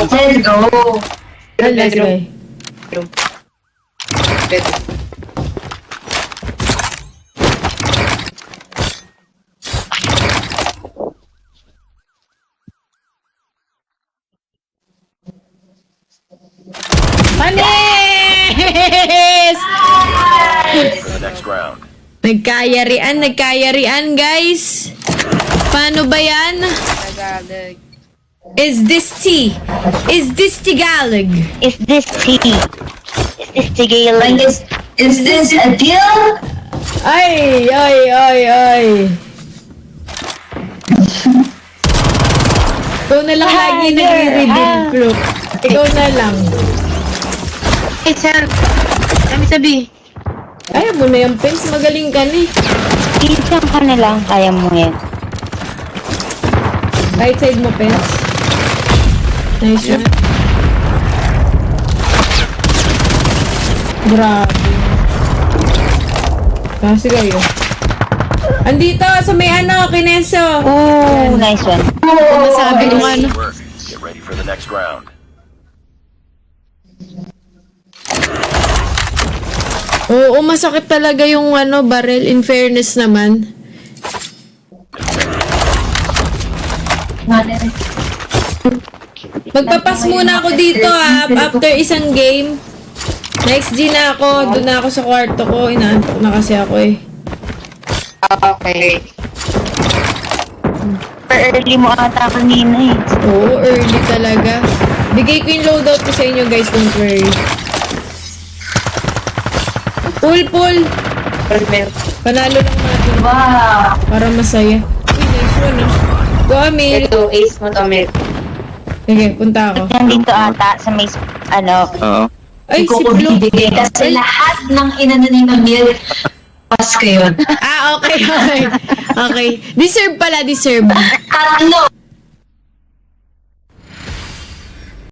Let's go. Last guy. Bedroom. Panis! For the next round. Nagkayarian, guys. Paano ba yan? Tagalog. Is this tea? Is this Tagalog? Is this tea? Is this Tagalog? Like, is this a deal? Ay! Ikaw na lang lagi nagre-reveal, Crook. Ikaw na lang. Eh, Sam. Sabi. Ayaw mo na yung pins. Magaling ka ni. Isang ka na lang, kaya mo yan. Right side mo, pins. Nice one. Grabe. Kasi kayo. Andito, sa may ano, Kineso. Ooh, nice one. Masabi nung ano. Work. Get ready for the next round. Oo, masakit talaga yung ano, barrel. In fairness naman. Magpapas muna ako dito after isang game. Next G na ako. Doon na ako sa kwarto ko. Inaantok na kasi ako eh. Okay. Early mo ata kanina eh. Oo, early talaga. Bigay ko yung loadout ko sa inyo guys, don't worry. Pull! Panalo lang natin. Wow. Para masaya. Uy, nice one ah. Go, Amil. Ito, ace mo to, Amir. Sige, punta ako. Nandito ata sa may, ano, Ay, si Hindi ko Blue. bibigay kasi lahat ng inano ni Mamil, pass ko yun. Ah, okay. Okay. Deserve pala, deserve. Tatlo.